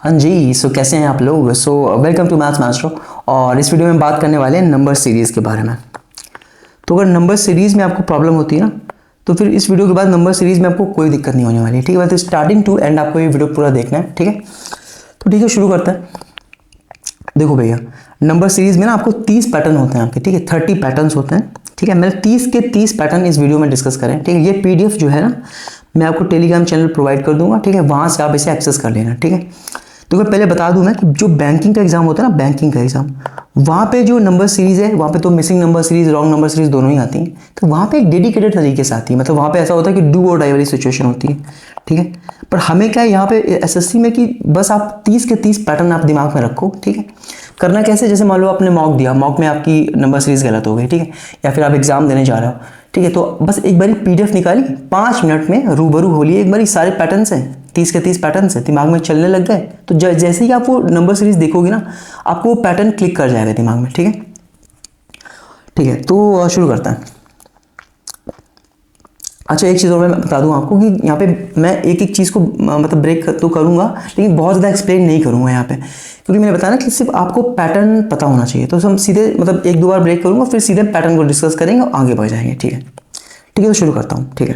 हाँ जी, सो कैसे हैं आप लोग। Welcome to maths master. और इस वीडियो में बात करने वाले हैं नंबर सीरीज़ के बारे में। तो अगर नंबर सीरीज़ में आपको प्रॉब्लम होती है ना, तो फिर इस वीडियो के बाद नंबर सीरीज़ में आपको कोई दिक्कत नहीं होने वाली है। ठीक है, तो स्टार्टिंग टू एंड आपको ये वीडियो पूरा देखना है। ठीक है, तो ठीक है, शुरू करते हैं। देखो भैया, नंबर सीरीज़ में ना आपको 30 पैटर्न होते हैं आपके। ठीक है, 30 पैटर्न्स होते हैं। ठीक है, मैंने 30 के 30 पैटर्न इस वीडियो में डिस्कस करें। ठीक है, ये पीडीएफ जो है ना, मैं आपको टेलीग्राम चैनल प्रोवाइड कर दूंगा। ठीक है, वहाँ से आप इसे एक्सेस कर लेना। ठीक है, तो पहले बता दूं मैं कि जो बैंकिंग का एग्जाम होता है ना, बैंकिंग का एग्जाम, वहाँ पे जो नंबर सीरीज़ है, वहाँ पे तो missing number series, wrong number series दोनों ही आती हैं। तो वहाँ पे एक डेडिकेटेड तरीके से आती है, मतलब वहाँ पे ऐसा होता है कि डू और डाई वाली सिचुएशन होती है। ठीक है, पर हमें क्या है यहाँ पे एसएससी में कि बस आप 30 के 30 पैटर्न आप दिमाग में रखो। ठीक है, करना कैसे, जैसे मान लो आपने मॉक दिया, मॉक में आपकी नंबर सीरीज गलत हो गई। ठीक है, या फिर आप एग्जाम देने जा रहे हो। ठीक है, तो बस एक बारी पीडीएफ निकाली, 5 मिनट में रूबरू हो लिए एक बारी सारे पैटर्न से, 30 के 30 पैटर्न से दिमाग में चलने लग गए। तो जैसे ही आप वो नंबर सीरीज देखोगे ना, आपको वो पैटर्न क्लिक कर जाएगा दिमाग में। ठीक है, ठीक है, तो शुरू करते हैं। अच्छा, एक चीज़ और मैं बता दूं आपको कि यहाँ पे मैं एक एक चीज़ को मतलब ब्रेक तो करूँगा, लेकिन बहुत ज़्यादा एक्सप्लेन नहीं करूँगा यहाँ पे, क्योंकि मैंने बताया ना कि सिर्फ आपको पैटर्न पता होना चाहिए। तो हम सीधे मतलब एक दो बार ब्रेक करूँगा, फिर सीधे पैटर्न को डिस्कस करेंगे और आगे बढ़ जाएंगे। ठीक है, ठीक है, तो शुरू करता हूँ। ठीक है,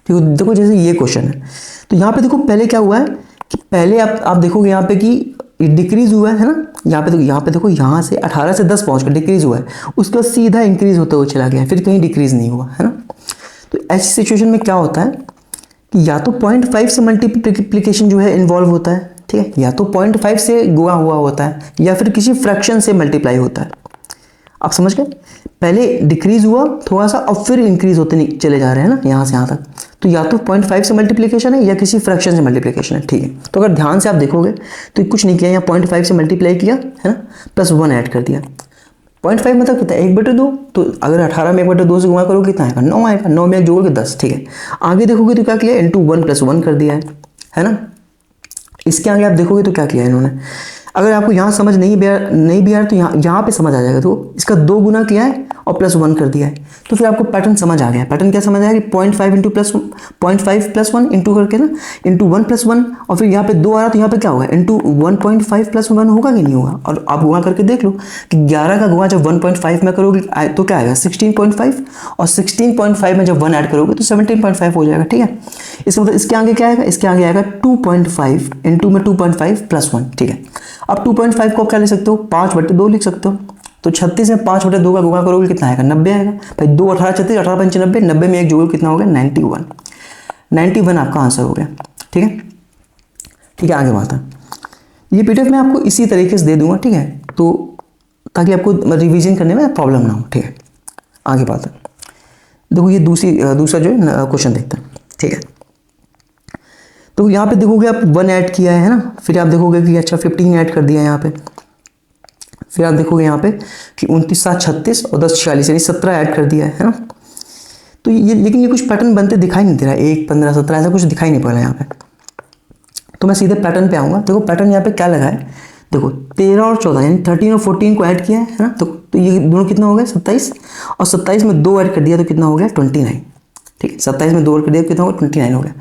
ठीक है, देखो जैसे ये क्वेश्चन है, तो यहाँ पे देखो पहले क्या हुआ है कि पहले आप देखोगे यहाँ पे कि डिक्रीज हुआ है ना। यहाँ पे देखो यहाँ से 18 से 10 पहुँच कर डिक्रीज हुआ है, उसके बाद सीधा इंक्रीज होते हुए चला गया, फिर कहीं डिक्रीज नहीं हुआ है ना। तो ऐसी सिचुएशन में क्या होता है कि या तो 0.5 से मल्टीप्लिकेशन जो है इन्वॉल्व होता है। ठीक है, या तो 0.5 से गुणा हुआ होता है, या फिर किसी फ्रैक्शन से मल्टीप्लाई होता है। आप समझ गए, पहले डिक्रीज हुआ थोड़ा सा, अब फिर इंक्रीज होते नहीं चले जा रहे हैं ना यहाँ से यहाँ तक। तो या तो 0.5 से मल्टीप्लिकेशन है या किसी फ्रैक्शन से मल्टीप्लिकेशन है। ठीक है, तो अगर ध्यान से आप देखोगे तो कुछ नहीं किया, यहाँ 0.5 से मल्टीप्लाई किया है ना, प्लस 1 ऐड कर दिया। 0.5 मतलब कितना, 1/2। तो अगर 18 में 1/2 से गुणा करोगे कितना आएगा, 9 आएगा। 9 में जोड़ के 10। ठीक है, आगे देखोगे तो क्या किया, इंटू 1 + 1 कर दिया है ना। इसके आगे आप देखोगे तो क्या किया इन्होंने, अगर आपको यहाँ समझ नहीं भी आ रहा तो यहाँ पे समझ आ जाएगा। तो इसका 2 गुना किया है और प्लस 1 कर दिया है, तो फिर आपको पैटर्न समझ आ गया। पैटर्न क्या समझ आया कि 0.5 इंटू प्लस 0.5 + 1 इंटू करके ना, इंटू 1 + 1, और फिर यहाँ पे 2 आ रहा तो यहाँ पे क्या होगा, इंटू 1.5 + 1 होगा कि नहीं होगा। और आप गुणा करके देख लो कि 11 का गुणा जब 1.5 में करोगे तो क्या आएगा, 16.5, और 16.5 में जब 1 ऐड करोगे तो 17.5 हो जाएगा। ठीक है, इसका मतलब इसके आगे क्या आएगा, इसके आगे आएगा 2.5 इंटू में 2.5 + 1। ठीक है, अब 2.5 को आप क्या लिख सकते हो, 5/2 लिख सकते हो। तो 36 में 5/2 का गुणा करोगे कितना आएगा, 90 आएगा भाई। 2 18 36, 18 5 90, 90 में एक जोड़ो कितना हो गया, 91। 91 आपका आंसर हो गया। ठीक है, ठीक है, आगे बात है। ये पीडीएफ मैं आपको इसी तरीके से दे दूंगा। ठीक है, तो ताकि आपको रिवीजन करने में प्रॉब्लम ना हो। ठीक है, आगे बात है। देखो ये दूसरा जो है क्वेश्चन देखते हैं। ठीक है, तो यहाँ पे देखोगे आप 1 ऐड किया है ना, फिर आप देखोगे कि अच्छा 15 ऐड कर दिया है यहाँ पे। फिर आप देखोगे यहाँ पे कि 29 7 36 और 10 46, यानी 17 ऐड कर दिया है ना। तो ये लेकिन ये कुछ पैटर्न बनते दिखाई नहीं दे रहा है, 1 15 17 ऐसा कुछ दिखाई नहीं पड़ रहा है यहाँ पे। तो मैं सीधे पैटर्न पे आऊँगा। देखो पैटर्न यहाँ पे क्या लगा है, देखो 13 और 14 यानी 13 और 14 को ऐड किया है ना। तो ये दोनों कितना हो गया, 27, और 27 में 2 ऐड कर दिया तो कितना हो गया, 29। ठीक है, 27 में 2 ऐड कर दिया कितना होगा, 29 हो गया।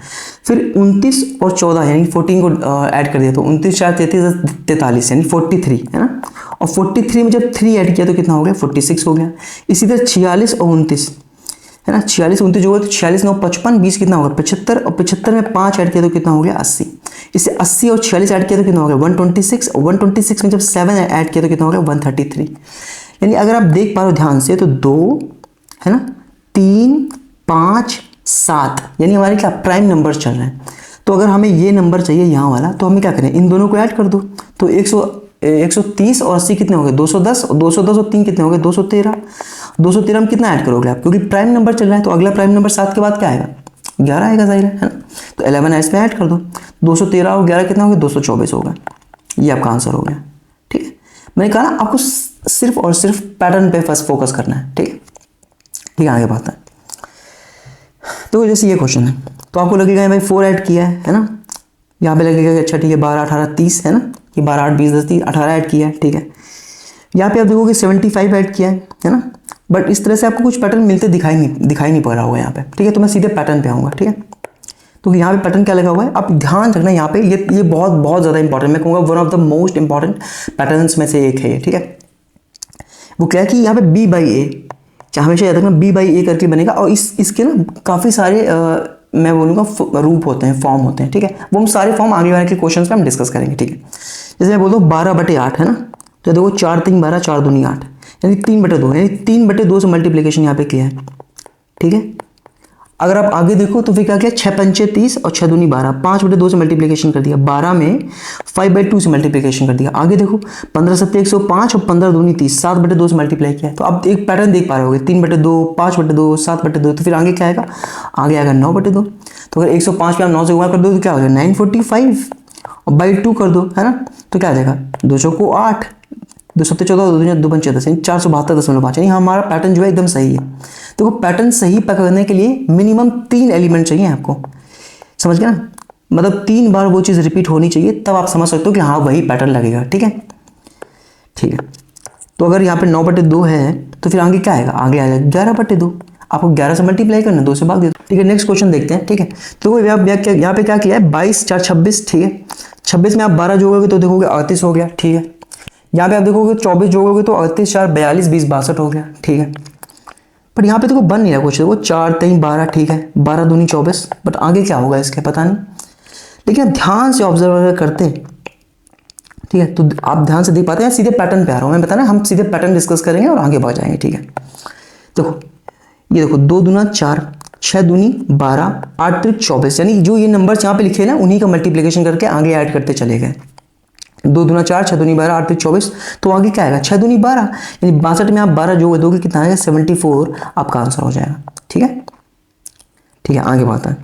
फिर 29 और 14 यानी 14 को ऐड कर दिया तो 29 4 33 43 यानी 43 है ना। और 43 में जब 3 ऐड किया तो कितना हो गया, 46 हो गया। इसी तरह 46 और 29 है ना, 46 29 जो होगा तो 46 9 55, 20 कितना होगा, 75, और 75 में 5 ऐड किया तो कितना हो गया, 80। इससे 80 और 46 ऐड किया तो कितना हो गया, 126, और 126 में जब 7 ऐड किया तो कितना हो गया, 133। यानी अगर आप देख पा रहे हो ध्यान से तो 2 है ना, 3 5 7 यानी हमारे क्या प्राइम नंबर चल रहे हैं। तो अगर हमें ये नंबर चाहिए यहाँ वाला, तो हमें क्या करें, इन दोनों को ऐड कर दो। तो 130 और 80 कितने हो गए, 210, और 210 और 3 कितने हो गए, 213। 213 में कितना ऐड करोगे आप, क्योंकि प्राइम नंबर चल रहा है तो अगला प्राइम नंबर 7 के बाद क्या आएगा, 11 आएगा, जाहिर है ना। तो 11 इसमें ऐड कर दो, 213 और 11 कितना हो गया, 224 होगा। ये आपका आंसर हो गया। ठीक है, मैंने कहा ना आपको सिर्फ और सिर्फ पैटर्न पे फर्स्ट फोकस करना है। ठीक है, ठीक है, आगे बात है। तो जैसे ये क्वेश्चन है, तो आपको लगेगा भाई 4 ऐड किया है ना। यहाँ पे लगेगा अच्छा ठीक है, 12 18 30 है ना, कि 12 8 20 10 30 18 ऐड किया है। ठीक है, यहाँ पे आप देखोगे 75 ऐड किया है ना। बट इस तरह से आपको कुछ पैटर्न मिलते दिखाई नहीं पड़ रहा होगा यहाँ पे। ठीक है, तो मैं सीधे पैटर्न पे आऊँगा। ठीक है, तो यहाँ पे पैटर्न क्या लगा हुआ है, आप ध्यान रखना यहाँ पे, ये बहुत बहुत ज़्यादा इंपॉर्टेंट, मैं कहूँगा one of the most important patterns में से एक है, ठीक है। वो क्या है कि यहाँ पे बी बाई ए, हमेशा याद रखना बी बाई ए करके बनेगा, और इसके ना काफ़ी सारे मैं बोलूँगा रूप होते हैं, फॉर्म होते हैं, ठीक है। वो हम सारे फॉर्म आगे वाले के क्वेश्चंस में हम डिस्कस करेंगे, ठीक है। जैसे मैं बोलता हूँ 12/8 है ना, तो देखो 4 3 12, 4 दूनी 8, यानी 3/2, यानी 3/2 से मल्टीप्लीकेशन यहाँ पे किया है, ठीक है। अगर आप आगे देखो तो फिर क्या किया, 6 पंचे 30 और 6 दूनी 12, 5/2 से मल्टीप्लीकेशन कर दिया, 12 में 5/2 से मल्टीप्लीकेशन कर दिया। आगे देखो 15 7 105 और 15 दूनी 30, 7/2 से मल्टीप्लाई किया है। तो आप एक पैटर्न देख पा रहे होगे, 3/2, 5/2, 7/2, तो फिर आगे क्या आएगा, आगे आएगा 9/2। तो अगर 105 पे आप 9 से गुणा कर दो तो क्या हो जाएगा 945, और बाई 2 कर दो, है ना, तो क्या आ जाएगा 2 चौको 8, 2 7 14, 2 पंचे 10, 472.5, यानी हमारा पैटर्न जो है एकदम सही है। तो पैटर्न सही पकड़ने के लिए मिनिमम 3 एलिमेंट चाहिए आपको, समझ गए ना, मतलब 3 बार वो चीज़ रिपीट होनी चाहिए, तब आप समझ सकते हो कि हाँ वही पैटर्न लगेगा, ठीक है, ठीक है। तो अगर यहाँ पे 9/2 है तो फिर आगे क्या आएगा, आगे आ जाएगा 11/2, आपको 11 से मल्टीप्लाई करना, 2 से भाग दे, ठीक है। नेक्स्ट क्वेश्चन देखते हैं, ठीक है। तो यहाँ पे क्या किया है, 22 4 26, ठीक है। 26 में आप 12 जोड़ोगे तो देखोगे 38 हो गया, ठीक है। यहाँ पे आप देखोगे 24 जोड़ोगे तो 38 4 42 20 62 हो गया, ठीक है। पर यहाँ पे देखो बन नहीं रहा कुछ, वो 4 3 12, ठीक है, 12 दूनी 24, बट आगे क्या होगा इसके पता नहीं, लेकिन ध्यान से ऑब्जर्व करते हैं, ठीक है, तो आप ध्यान से देख पाते हैं। सीधे पैटर्न पे आ रहा हूँ मैं, बता ना, हम सीधे पैटर्न डिस्कस करेंगे और आगे बढ़ जाएंगे, ठीक है। देखो ये देखो 2 दूना 4, 6 दूनी 12, 8 त्रिक 24, यानी जो ये नंबर्स यहाँ पे लिखे ना उन्हीं का मल्टीप्लिकेशन करके आगे ऐड करते चले गए। 2 दूना 4, 6 दूनी 12, 8 त्रिक 24, तो आगे क्या आएगा 6 दूनी 12, यानी 62 में आप 12 जोड़ दोगे कितना आएगा 74, आपका आंसर हो जाएगा, ठीक है, ठीक है। आगे बात है,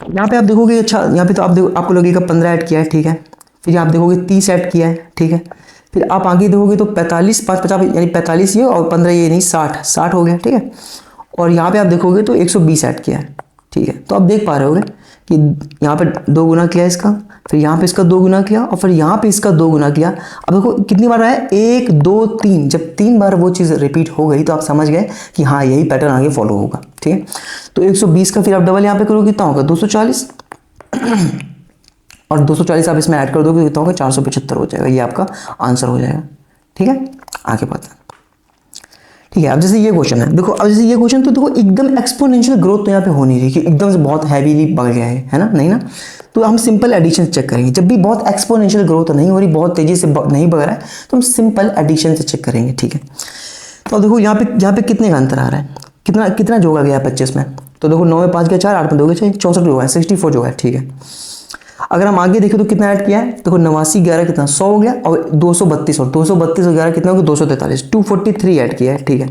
यहाँ पे आप देखोगे, अच्छा यहाँ पे तो आप देखो, आपको लगेगा 15 ऐड किया है, ठीक है। फिर आप देखोगे 30 ऐड किया है, ठीक है। फिर आप आगे देखोगे तो 45 5 50, यानी 45 ये और 15 ये, नहीं 60 हो गया, ठीक है। और यहाँ पे आप देखोगे तो 120 ऐड किया है, ठीक है। तो आप देख पा रहे होगे कि यहाँ पे 2 गुना किया इसका, फिर यहाँ पे इसका 2 गुना किया, और फिर यहाँ पे इसका 2 गुना किया। अब देखो कितनी बार आया, 1 2 3, जब 3 बार वो चीज़ रिपीट हो गई तो आप समझ गए कि हाँ यही पैटर्न आगे फॉलो होगा, ठीक है। तो 120 का फिर आप डबल यहाँ पे करोगे कितना होगा 240, और 240 आप इसमें ऐड कर दोगे कितना होगा 475 हो जाएगा, ये आपका आंसर हो जाएगा, ठीक है। आगे बात है, ठीक है। अब जैसे ये क्वेश्चन है, देखो अब जैसे ये क्वेश्चन तो देखो एकदम एक्सपोनेंशियल ग्रोथ तो यहाँ पे हो नहीं रही कि एकदम से बहुत हैवीली बढ़ गया है ना, नहीं ना। तो हम सिंपल एडिशन चेक करेंगे, जब भी बहुत एक्सपोनेंशियल ग्रोथ नहीं हो रही, बहुत तेजी से नहीं बढ़ रहा है, तो हम सिंपल एडिशन से चेक करेंगे, ठीक है। तो देखो यहाँ पे कितने का अंतर आ रहा है, कितना जोड़ा गया 25 में, तो देखो 9 में 5 गया 4, 8 में 2 गया 6, 64 जो है 64 जो है, ठीक है। अगर हम आगे देखें तो कितना ऐड किया है, देखो 89 11 कितना 100 हो गया, और 232 और 11 कितना हो गया 243, 243 ऐड किया है, ठीक है।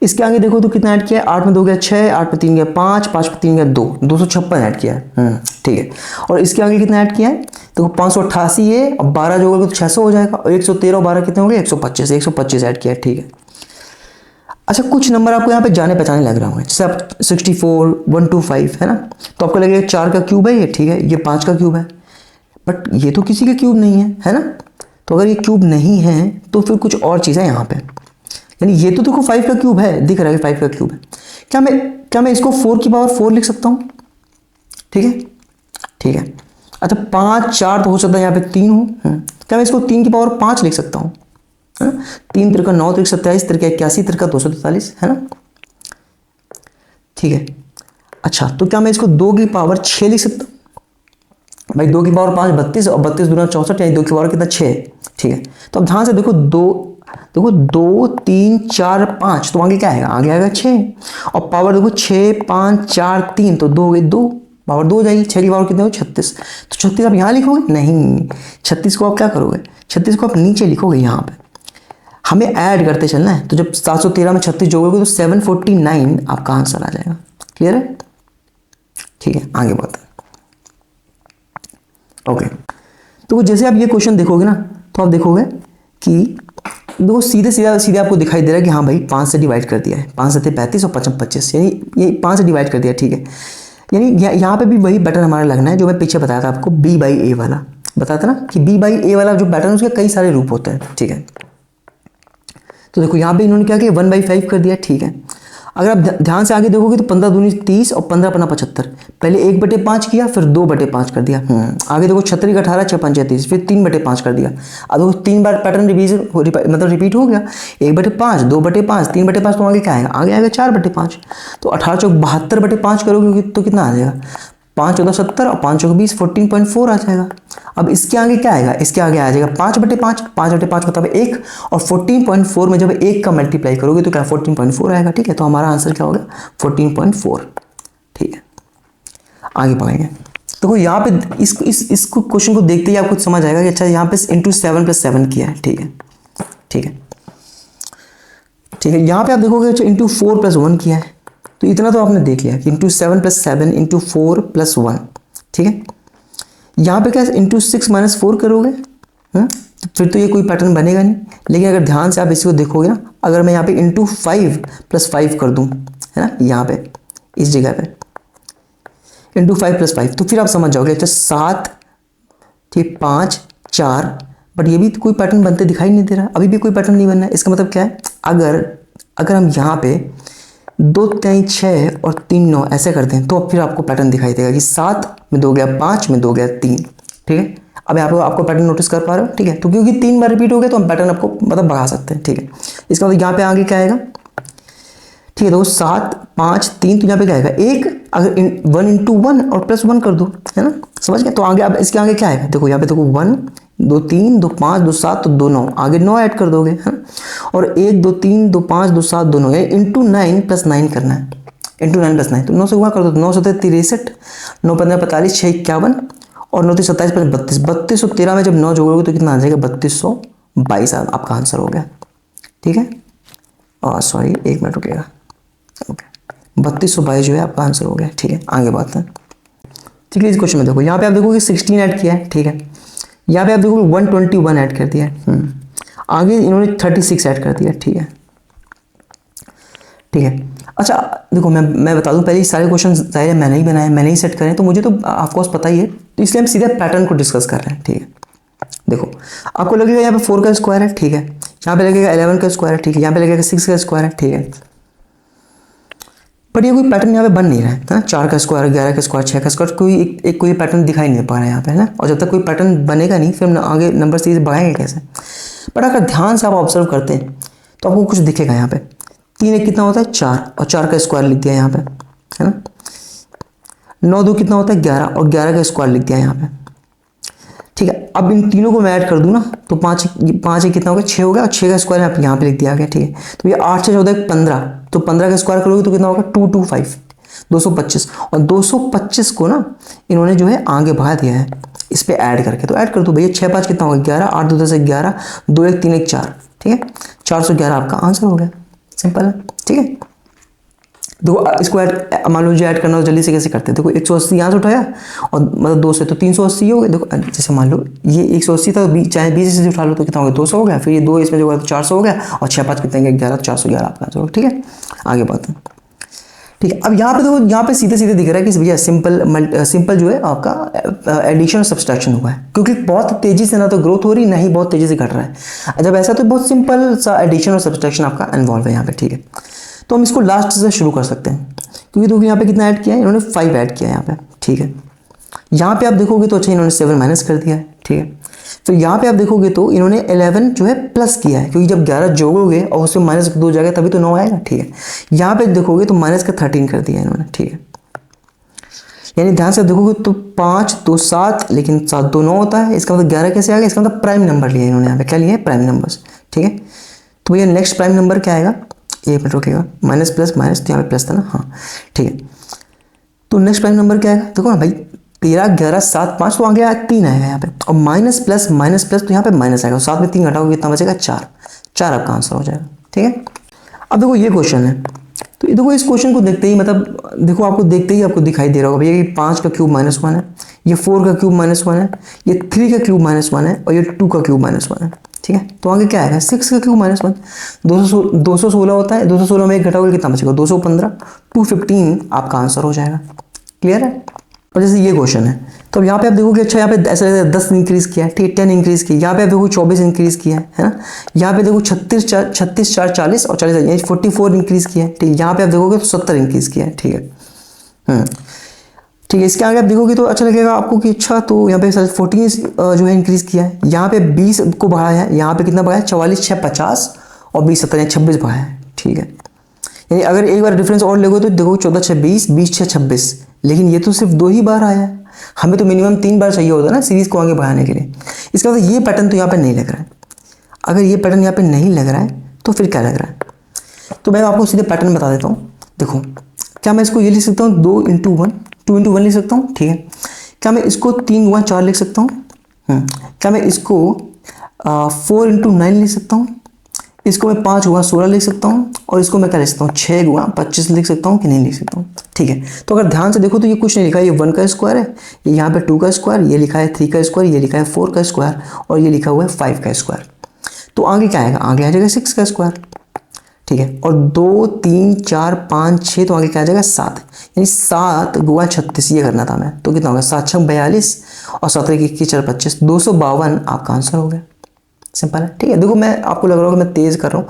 इसके आगे देखो तो कितना ऐड किया है, 8 में 2 गया 6, 8 में 3 गया 5, 5 में 3 गया 2, 256 ऐड किया है, ठीक है। और इसके आगे कितना ऐड किया है, देखो 588 ये, और 12 जो होगा तो 600 हो जाएगा, और 113 और 12 कितने हो गए 125 ऐड किया है, ठीक है। अच्छा कुछ नंबर आपको यहाँ पे जाने पहचाने लग रहा होंगे, जैसे आप 64 125 है ना, तो आपको लगेगा 4 का क्यूब है ये, ठीक है, ये 5 का क्यूब है, बट ये तो किसी का क्यूब नहीं है ना। तो अगर ये क्यूब नहीं है तो फिर कुछ और चीज़ है यहाँ पे, यानी ये तो देखो 5 का क्यूब है, दिख रहा है 5 का क्यूब है। क्या मैं इसको 4 की पावर 4 लिख सकता हूँ, ठीक है, ठीक है। अच्छा 5 4 तो हो सकता है यहाँ पे 3 हो, क्या मैं इसको 3 की पावर 5 लिख सकता हूँ, 3 3 9 3 27 3 81 3 243 है ना, ठीक है। अच्छा तो क्या मैं इसको 2 की पावर 6 लिख सकता हूँ, भाई 2 की पावर 5 32, और 32 दूना 64, यानी 2 की पावर कितना 6, ठीक है। तो अब ध्यान से देखो 2 3 4 5, तो आगे क्या आएगा, आगे आएगा 6, और पावर देखो 6 5 4 3, तो 2 2 पावर 2 हो जाएगी, 6 की पावर कितने हो 36, तो 36 आप यहाँ लिखोगे नहीं, 36 को आप क्या करोगे, 36 को आप नीचे लिखोगे, यहाँ पे हमें ऐड करते चलना है। तो जब 713 में 36 जोड़ोगे तो 749 आपका आंसर आ जाएगा, क्लियर है, ठीक है। आगे बढ़ते हैं, ओके। तो जैसे आप ये क्वेश्चन देखोगे ना, तो आप देखोगे कि देखो सीधे आपको दिखाई दे रहा है कि हाँ भाई 5 से डिवाइड कर दिया है, 5 से 35 और 5 25, यानी ये 5 से डिवाइड कर दिया, ठीक है। यानी यहाँ पे भी वही पैटर्न हमारा लगना है जो मैं पीछे बताया था आपको, B/A वाला बताया था ना, कि B/A वाला जो पैटर्न उसके कई सारे रूप होते हैं, ठीक है। तो देखो यहाँ पे इन्होंने क्या किया 1/5 कर दिया, ठीक है। अगर आप ध्यान से आगे देखोगे तो 15 दूनी 30 और 15 पन्ना 75। पहले 1/5 किया, फिर 2/5 कर दिया। आगे देखो 36 18 6 5 30, फिर 3/5 कर दिया। अब देखो 3 बार पैटर्न रिवीजन मतलब रिपीट हो गया। 1/5 2/5 3/5, तो आगे क्या आएगा? आगे आएगा 4/5। तो 18 चौक 72/5 करोगे तो कितना आ जाएगा? 5 14 70 और 5 चौक 20, 14.4 आ जाएगा। अब इसके आगे क्या आएगा? इसके आगे आ जाएगा 5/5, 5/5 मतलब 1, और 14.4 में जब 1 का मल्टीप्लाई करोगे तो क्या 14.4 आएगा। ठीक है, तो हमारा आंसर क्या होगा? 14.4। ठीक है, आगे पढ़ेंगे। देखो यहाँ पे इसको क्वेश्चन को देखते ही आपको समझ आएगा कि अच्छा यहाँ पे इंटू 7 + 7 किया है। ठीक है, ठीक है, ठीक है। यहाँ पे आप देखोगे अच्छा इंटू 4 + 1 किया है, तो इतना तो आपने देख लिया कि इंटू 7 + 7 इंटू 4 + 1। ठीक है, यहाँ पे क्या इंटू 6 - 4 करोगे, तो फिर तो ये कोई पैटर्न बनेगा नहीं। लेकिन अगर ध्यान से आप इसी को देखोगे ना, अगर मैं यहाँ पे इंटू 5 + 5 कर दूँ, है ना, यहाँ पे इस जगह पे इंटू 5 + 5, तो फिर आप समझ जाओगे अच्छा 7, ठीक 5 4, बट ये भी कोई पैटर्न बनते दिखाई नहीं दे रहा, अभी भी कोई पैटर्न नहीं बन रहा है। इसका मतलब क्या है? अगर हम यहाँ पे 2 3 6 और 3 9 ऐसे करते हैं तो फिर आपको पैटर्न दिखाई देगा कि 7 में 2 गया 5 में 2 गया 3। ठीक है, अब आपको पैटर्न नोटिस कर पा रहे हो? ठीक है, तो क्योंकि 3 बार रिपीट हो गया तो हम पैटर्न आपको मतलब बढ़ा सकते हैं। ठीक है, इसका मतलब यहाँ पे आगे क्या आएगा? ठीक है, तो 7 5 3, तो यहाँ पे क्या आएगा 1, अगर 1 × 1 और +1 कर दो, है ना, समझ गए? तो आगे अब इसके आगे क्या आएगा? देखो यहाँ पे देखो 1 2 3 2 5 2 7 तो 2 9, आगे 9 ऐड कर दोगे, है, और 1 2 3 2 5 2 7 2 9, यानी इंटू 9 + 9 करना है। इंटू 9 + 9, तो 9 से गुणा कर दो, 9 7 63, 9 15 45, 6 51, और 9 27 32, 3213 में जब 9 जोड़ोगे तो कितना आ जाएगा? 3222 आपका आंसर हो गया। ठीक है, और सॉरी 1 मिनट रुकेगा। ओके, 3222 जो है आपका आंसर हो गया। ठीक है, आगे बात है। ठीक है, इस क्वेश्चन में देखो यहाँ पे आप देखोगे 16 ऐड किया है। ठीक है, यहाँ पे आप देखोगे 121 ऐड कर दिया है। आगे इन्होंने 36 ऐड कर दिया। ठीक है, ठीक है। अच्छा देखो मैं बता दूं, पहले सारे क्वेश्चन ज़ाहिर है मैंने ही बनाए, मैंने ही सेट करे, तो मुझे तो ऑफकोर्स पता ही है, तो इसलिए हम सीधे पैटर्न को डिस्कस कर रहे हैं। ठीक है, देखो आपको लगेगा यहाँ पे 4 का स्क्वायर है। ठीक है, यहाँ पे लगेगा 11 का स्क्वायर है। ठीक है, यहाँ पे लगेगा 6 का स्क्वायर है। ठीक है, बट ये कोई पैटर्न यहाँ पे बन नहीं रहा है ना। 4 का स्क्वायर 11 का स्क्वायर 6 का स्क्वायर, कोई पैटर्न दिखाई नहीं पा रहा है यहाँ पे, है ना। और जब तक कोई पैटर्न बनेगा नहीं फिर हम आगे नंबर सीरीज बढ़ाएंगे कैसे? बट अगर ध्यान से आप ऑब्जर्व करते हैं तो आपको कुछ दिखेगा यहाँ पे। 3 1 कितना होता है? 4, और 4 का स्क्वायर लिख दिया यहाँ पे, है ना। 9 2 कितना होता है? 11, और 11 का स्क्वायर लिख दिया यहाँ पे। ठीक है, अब इन तीनों को मैं ऐड कर दूँ ना तो 5 5 कितना हो गया? 6 हो गया, और 6 का स्क्वायर यहाँ पे लिख दिया गया। ठीक है, तो ये 8 6 14 15, तो 15 का स्क्वायर करोगे तो कितना होगा? 225 225, और 225 को ना इन्होंने जो है आगे बढ़ा दिया है इस पे ऐड करके, तो ऐड कर दो भैया। 6 5 कितना होगा? 11, 8 2 10 11, 2 1 3 1 4। ठीक है, 411 आपका आंसर हो गया। सिंपल है। ठीक है, देखो इसको ऐड मान लो जो ऐड करना हो जल्दी से कैसे करते हैं? देखो 180 यहाँ से उठाया और मतलब 2 से तो 380 हो गए। देखो जैसे मान लो ये 180 था, चाहे 20 से उठा लो तो कितना हो गया? 200 हो गया। फिर ये 2 इसमें जो होगा तो 400 हो गया, और 6 5 कितने 11, 411 आपका आंसर होगा। ठीक है, आगे बात है। ठीक है, अब यहाँ पे देखो, यहाँ पे सीधे सीधे दिख रहा है कि भैया सिंपल जो है आपका एडिशन और सब्सट्रैक्शन हुआ है, क्योंकि बहुत तेजी से ना तो ग्रोथ हो रही, ना ही बहुत तेजी से घट रहा है। जब ऐसा तो बहुत सिंपल सा एडिशन और सब्सट्रैक्शन आपका इन्वॉल्व है यहाँ पे। ठीक है, तो हम इसको लास्ट से शुरू कर सकते हैं, क्योंकि देखो यहाँ पे कितना ऐड किया है इन्होंने? 5 ऐड किया है यहाँ पे। ठीक है, यहाँ पे आप देखोगे तो अच्छा इन्होंने 7 माइनस कर दिया है। ठीक है, तो यहाँ पे आप देखोगे तो इन्होंने 11 जो है प्लस किया है, क्योंकि जब 11 जोड़ोगे और उसमें माइनस 2 जाएगा तभी तो 9 आएगा। ठीक है, यहाँ पे देखोगे तो माइनस का 13 कर दिया है इन्होंने। ठीक है, यानी ध्यान से देखोगे तो 5 2 7, लेकिन 7 2 9 होता है। इसका मतलब 11 कैसे आ गया? इसका मतलब प्राइम नंबर लिया इन्होंने यहाँ पे। क्या लिया है? Prime numbers. ठीक है, तो भैया नेक्स्ट प्राइम नंबर क्या आएगा? 1 मिनट रुकेगा, माइनस प्लस माइनस, तो यहाँ पे प्लस था ना। हाँ ठीक है, तो नेक्स्ट प्राइम नंबर क्या आएगा? देखो ना भाई 13 11 7 5, तो आगे 3 आएगा यहाँ पे, और माइनस प्लस तो यहाँ पे माइनस आएगा, 7 में 3 घटाओगे कितना बचेगा? 4 आपका आंसर हो जाएगा। ठीक है, अब देखो ये क्वेश्चन है, तो देखो इस क्वेश्चन को देखते ही मतलब देखो आपको देखते ही आपको दिखाई दे रहा होगा भैया ये 5 का क्यूब -1 है, ये 4 का क्यूब -1 है, ये 3 का क्यूब -1 है, और ये 2 का क्यूब -1 है। ठीक है, तो आगे क्या आएगा? 6 का क्यूब -1, 216 होता है, 216 में 1 घटाओगे कितना बचेगा? 215, 215 आपका आंसर हो जाएगा। क्लियर है? और जैसे ये क्वेश्चन है तो अब यहाँ पे आप देखोगे अच्छा यहाँ पे ऐसा 10 इंक्रीज़ किया है, ठीक है, 10 इंक्रीज़ किया, यहाँ पे आप देखो 24 इंक्रीज़ किया है ना, यहाँ पे देखो 36 4 40 और 40 यानी 44 इंक्रीज़ किया है, ठीक है, यहाँ पे आप देखोगे तो 70 इंक्रीज़ किया है, ठीक है। ठीक है, इसके आगे आप देखोगे तो अच्छा लगेगा आपको कि अच्छा तो यहाँ पे 14 जो है इंक्रीज़ किया है, यहाँ पे 20 को बढ़ाया है, यहाँ पे कितना बढ़ाया है 44 6 50 और 20 70 यानी 26 बढ़ाया है, ठीक है। यानी अगर एक बार डिफरेंस और लगो तो देखो 14 6 20 20 6 26, लेकिन ये तो सिर्फ 2 ही बार आया है, हमें तो मिनिमम 3 बार चाहिए होता है ना सीरीज़ को आगे बढ़ाने के लिए। इसका मतलब ये पैटर्न तो यहाँ पे नहीं लग रहा है। अगर ये पैटर्न यहाँ पे नहीं लग रहा है तो फिर क्या लग रहा है, तो मैं आपको सीधे पैटर्न बता देता हूँ। देखो क्या मैं इसको ये लिख सकता हूँ 2 × 1 2 × 1 लिख सकता हूँ, ठीक है। क्या मैं इसको 3 × 4 लिख सकता हूँ, क्या मैं इसको 4 × 9 लिख सकता हूँ, इसको मैं 5 × 16 लिख सकता हूँ, और इसको मैं क्या लिख सकता हूँ 6 × 25 लिख सकता हूँ कि नहीं लिख सकता हूँ, ठीक है। तो अगर ध्यान से देखो तो ये कुछ नहीं लिखा है, ये 1 का स्क्वायर है, ये यहाँ पे 2 का स्क्वायर, ये लिखा है 3 का स्क्वायर, ये लिखा है 4 का स्क्वायर, और ये लिखा हुआ है 5 का स्क्वायर। तो आगे क्या आएगा, आगे आ जाएगा 6 का स्क्वायर, ठीक है, और 2 3 4 5 6 तो आगे क्या आ जाएगा 7, यानी 7 × 36 ये करना था मैं, तो कितना होगा 7 6 42 और 17 21 4 25 252 आपका आंसर हो गया। सिंपल है, ठीक है। देखो मैं आपको लग रहा होगा मैं तेज़ कर रहा हूँ,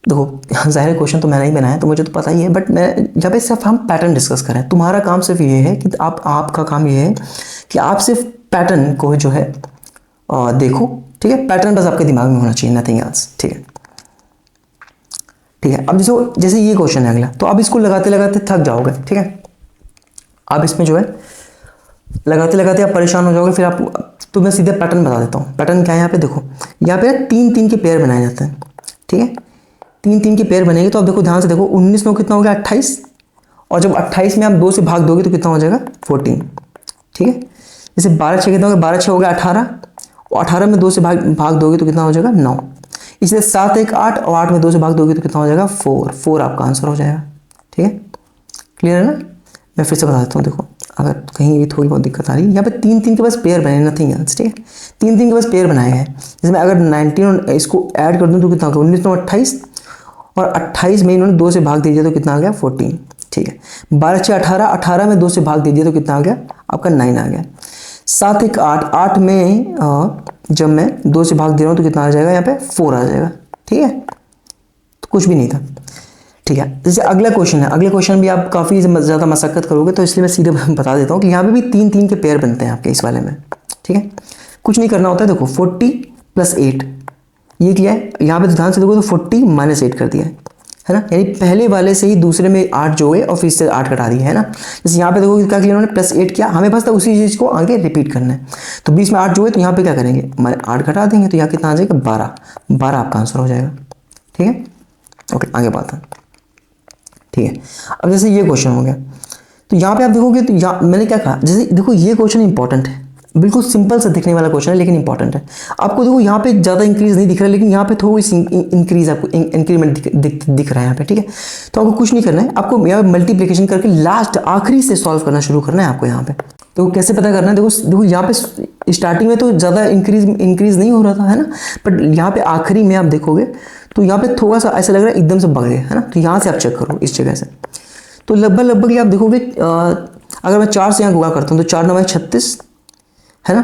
देखो ज़ाहिर क्वेश्चन तो मैंने ही बनाया तो मुझे तो पता ही है, बट मैं जब पे सिर्फ हम पैटर्न डिस्कस करें, तुम्हारा काम सिर्फ ये है कि आपका काम ये है कि आप सिर्फ पैटर्न को जो है देखो, ठीक है, पैटर्न बस आपके दिमाग में होना चाहिए, नथिंग एल्स, ठीक है, ठीक है। अब जैसे ये क्वेश्चन है अगला, तो अब इसको लगाते लगाते थक जाओगे, ठीक है, अब इसमें जो है लगाते लगाते आप परेशान हो जाओगे, फिर आप तो मैं सीधे पैटर्न बता देता हूँ। पैटर्न क्या है यहाँ पे देखो, यहाँ पे 3 3 के पेयर बनाए जाते हैं, ठीक है, 3 3 के पेयर बनेंगे। तो अब देखो ध्यान से देखो 19 में कितना हो गया 28, और जब 28 में आप 2 से भाग दोगे तो कितना हो जाएगा 14, ठीक है। जैसे 12 6 कितना हो गया 12 6 हो गया 18, और 18 में 2 से भाग दोगे तो कितना हो जाएगा 9। इसलिए 7 1 8 और 8 में 2 से भाग दोगे तो कितना हो जाएगा 4 आपका आंसर हो जाएगा, ठीक है। क्लियर है ना, मैं फिर से बता देता हूँ। देखो अगर कहीं भी थोड़ी बहुत दिक्कत आ रही है, यहाँ पे 3 3 के पास पेयर बने, नथिंग एल्स, ठीक है, 3 3 के पास पेयर बनाए गए। जैसे मैं अगर 19 और इसको ऐड कर दूँ तो कितना होगा 19 में 28, और 28 में इन्होंने 2 से भाग दीजिए तो कितना आ गया 14, ठीक है। 12 6 18, 18 में 2 से भाग दीजिए तो कितना आ गया आपका 9 आ गया। 7 1 8, 8 में जब मैं 2 से भाग दे रहा हूँ तो कितना आ जाएगा यहाँ पे 4 आ जाएगा, ठीक है, तो कुछ भी नहीं था, ठीक है। जैसे अगला क्वेश्चन है, अगले क्वेश्चन भी आप काफ़ी ज़्यादा मशक्कत करोगे, तो इसलिए मैं सीधे बता देता हूँ कि यहाँ पे भी 3 3 के पेयर बनते हैं आपके इस वाले में, ठीक है। कुछ नहीं करना होता है, देखो 40 + 8 ये क्या है, यहाँ पे ध्यान से देखो तो 40 - 8 कर दिया है ना, यानी पहले वाले से ही दूसरे में 8 जोड़े और फिर से 8 घटा दिए, है ना। जैसे यहाँ पे देखो क्या किया उन्होंने +8 किया, हमें बस उसी चीज़ को आगे रिपीट करना है। तो 20 में 8 जोड़े तो यहाँ पे क्या करेंगे 8 घटा देंगे, तो यहाँ कितना आ जाएगा 12 आपका आंसर हो जाएगा, ठीक है। ओके आगे बात है, ठीक है। अब जैसे ये क्वेश्चन हो गया, तो यहाँ पे आप देखोगे तो यहाँ मैंने क्या कहा, जैसे देखो ये क्वेश्चन इंपॉर्टेंट है, बिल्कुल सिंपल सा दिखने वाला क्वेश्चन है लेकिन इंपॉर्टेंट है। आपको देखो यहाँ पे ज़्यादा इंक्रीज नहीं दिख रहा है, लेकिन यहाँ पे थोड़ी सी इंक्रीज आपको इंक्रीमेंट दिख रहा है यहाँ पे, ठीक है। तो आपको कुछ नहीं करना है, आपको यहाँ पे मल्टीप्लिकेशन करके लास्ट आखिरी से सॉल्व करना शुरू करना है आपको यहाँ पे। तो कैसे पता करना है, देखो यहाँ पे स्टार्टिंग में तो ज़्यादा इंक्रीज नहीं हो रहा था, है ना, बट यहाँ पे आखिरी में आप देखोगे तो यहाँ पे थोड़ा सा ऐसा लग रहा है एकदम से बढ़ गया, है ना। तो यहाँ से आप चेक करो इस जगह से, तो लगभग ये आप देखोगे अगर मैं 4 से यहाँ गुणा करता हूँ तो 4 9 36, है ना,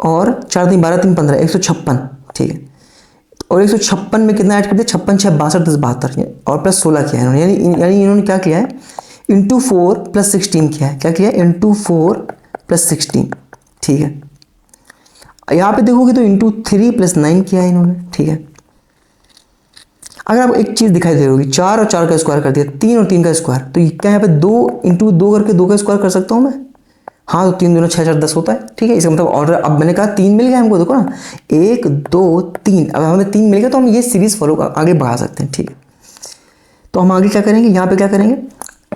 और 4 3 12 3 15 156, ठीक है। और 156 में कितना ऐड कर दिया 56 6 62 10 72 और प्लस 16 किया है इन्होंने, यानी इन्होंने क्या किया है इंटू 4 + 16 किया है, क्या किया है इंटू 4 + 16, ठीक है। यहाँ पे देखोगे तो इंटू 3 + 9 किया है इन्होंने, ठीक है। अगर आपको एक चीज़ दिखाई दे रही होगी 4 और 4 का स्क्वायर कर दिया, 3 और 3 का स्क्वायर, तो क्या यहाँ पे 2 × 2 करके 2 का स्क्वायर कर सकता हूँ मैं, हाँ, तो 3 दूना 6 4 10 होता है, ठीक है। इसका मतलब ऑर्डर अब मैंने कहा 3 मिल गया हमको, देखो ना 1 2 3, अब हमें 3 मिल गया तो हम ये सीरीज फॉलो आगे बढ़ा सकते हैं, ठीक है। तो हम आगे क्या करेंगे, यहाँ पे क्या करेंगे,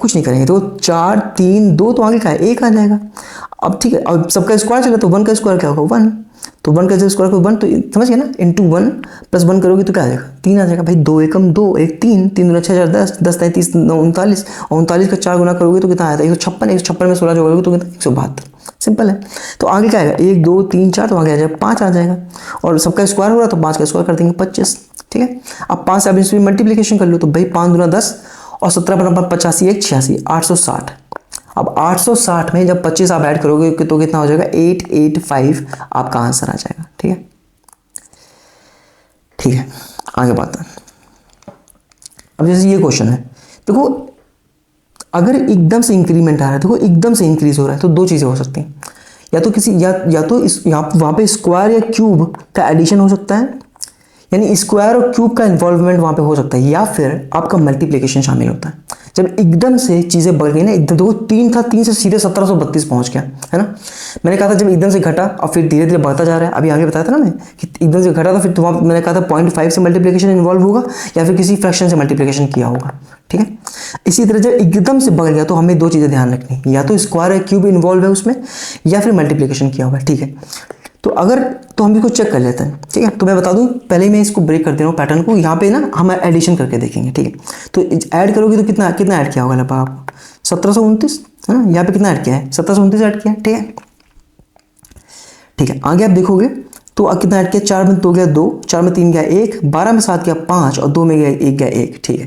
कुछ नहीं करेंगे, तो 4 3 2 तो आगे क्या है 1 आ जाएगा। अब ठीक है, अब सबका स्क्वायर चला तो 1 का स्क्वायर क्या होगा 1, तो 1 का स्क्वायर को 1, तो समझ गए ना, इंटू 1 + 1 करोगे तो क्या आ जाएगा 3 आ जाएगा भाई, 2 एकम 2 1 3 3 दूना 6 4 10 10 33 39, और 39 का 4 गुना करोगे तो कितना आएगा 156, 156 में 16 जोड़ोगे तो कितना 172, सिंपल है। तो आगे क्या आएगा 1 2 3 4, तो आगे आ जाएगा 5 आ जाएगा, और सबका स्क्वायर हो रहा तो 5 का स्क्वायर कर देंगे 25, ठीक है। अब 5 से आप इसमें मल्टीप्लिकेशन कर लो तो भाई 5 दूना 10 और 17 × 85 1 86 860, अब 860 में जब 25 आप ऐड करोगे तो कितना हो जाएगा 885 आपका आंसर आ जाएगा। ठीक है, ठीक है, आगे बात है। अब जैसे ये क्वेश्चन है, देखो अगर एकदम से इंक्रीमेंट आ रहा है, देखो एकदम से इंक्रीज हो रहा है, तो दो चीजें हो सकती हैं, या तो किसी या तो इस वहां पे स्क्वायर या क्यूब का एडिशन हो सकता है, यानी स्क्वायर और क्यूब का इन्वॉल्वमेंट वहां पे हो सकता है, या फिर आपका मल्टीप्लिकेशन शामिल होता है। जब एकदम से चीजें बढ़ गई ना, एकदम देखो 3 था, 3 से सीधे 1732 पहुंच गया, है ना। मैंने कहा था जब एकदम से घटा और फिर धीरे धीरे बढ़ता जा रहा है, अभी आगे बताया था ना मैं कि एकदम से घटा था, फिर वहां मैंने कहा था 0.5 से मल्टीप्लिकेशन इन्वॉल्व होगा या फिर किसी फ्रैक्शन से मल्टीप्लिकेशन किया होगा। ठीक है, इसी तरह जब एकदम से बढ़ गया तो हमें दो चीजें ध्यान रखनी, या तो स्क्वायर या क्यूब इन्वॉल्व है उसमें, या फिर मल्टीप्लिकेशन किया हुआ है। ठीक है, तो अगर तो हम इसको चेक कर लेते हैं। ठीक है, तो मैं बता दूं, पहले मैं इसको ब्रेक कर दे रहा हूँ पैटर्न को। यहाँ पे ना हम एडिशन करके देखेंगे। ठीक है, तो ऐड करोगे तो कितना कितना ऐड किया होगा लगभग आपको 1729, है ना। यहाँ पे कितना ऐड किया है 1729 ऐड किया है। ठीक है, ठीक है, आगे आप देखोगे तो कितना ऐड किया, 4 में 2 गया 2, 4 में 3 गया 1, 12 में 7 गया 5 और 2 में गया 1 गया 1। ठीक है,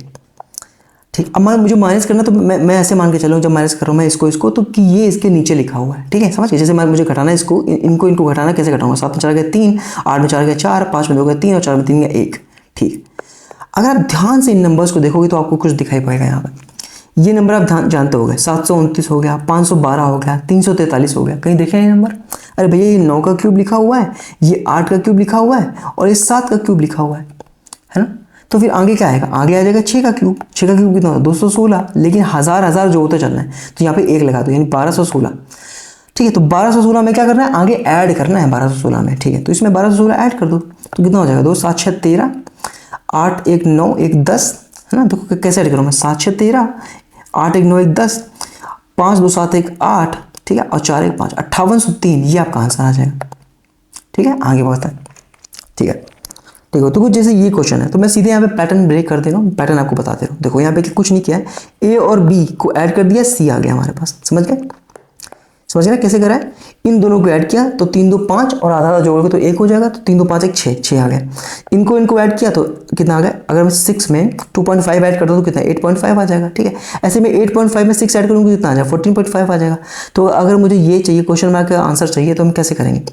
ठीक। अब मुझे माइनस करना, तो मैं ऐसे मान के चलूँ जब माइनस कर रहा हूँ मैं इसको तो कि ये इसके नीचे लिखा हुआ है। ठीक है, समझ गए। जैसे मुझे घटाना है इसको, इनको घटाना, कैसे घटाऊंगा, 7 में 4 गया 3, 8 में 4 गया 4, 5 में 2 गया 3 और 4 में 3 गया 1। ठीक, अगर आप ध्यान से इन नंबर्स को देखोगे तो आपको कुछ दिखाई पड़ेगा। यहाँ पर ये नंबर आप जानते हो गए, 729 हो गया, 512 हो गया, 343 हो गया। कहीं देखे ये नंबर? अरे भैया ये 9 का क्यूब लिखा हुआ है, ये 8 का क्यूब लिखा हुआ है और ये 7 का क्यूब लिखा हुआ है ना। तो फिर आगे क्या आएगा, आगे आ जाएगा 6 का क्यूब। 6 का क्यूब कितना होता है 216, लेकिन हजार जो होता चलना है, तो यहाँ पे 1 लगा दो, यानी 1216। ठीक है, तो 1216 में क्या करना है, आगे ऐड करना है 1216 में। ठीक है, तो इसमें 1216 ऐड कर दो तो कितना हो जाएगा 2 7 6 13, 8 1 9 1 10, है ना। देखो कैसे ऐड करूँ मैं, 7 6 13, 8 1 9 1 10, 5 2 7 1 8, ठीक है, और 4 1 5, 5803, ये आपका आंसर आ जाएगा। ठीक है, आगे बढ़ता है। ठीक है, ठीक है, तो कुछ जैसे ये क्वेश्चन है, तो मैं सीधे यहाँ पे पैटर्न ब्रेक कर दे रहा हूँ, पैटर्न आपको बताते रहो। देखो यहाँ पे कुछ नहीं किया है, ए और बी को ऐड कर दिया, सी आ गया हमारे पास। समझ गए, समझ गए ना कैसे करा है। इन दोनों को ऐड किया तो 3 2 5 और आधा जोड़ोगे तो 1 हो जाएगा, तो 3 2 5 1 6, 6 आ गया। इनको ऐड किया तो कितना आ गया, अगर मैं 6 में 2.5 ऐड कर दूँ तो कितना 8.5 आ जाएगा। ठीक है, ऐसे में 8.5 में 6 ऐड करूँगी कितना आ जाएगा 14.5 आ जाएगा। तो अगर मुझे ये चाहिए, क्वेश्चन मार्क का आंसर चाहिए, तो हम कैसे करेंगे,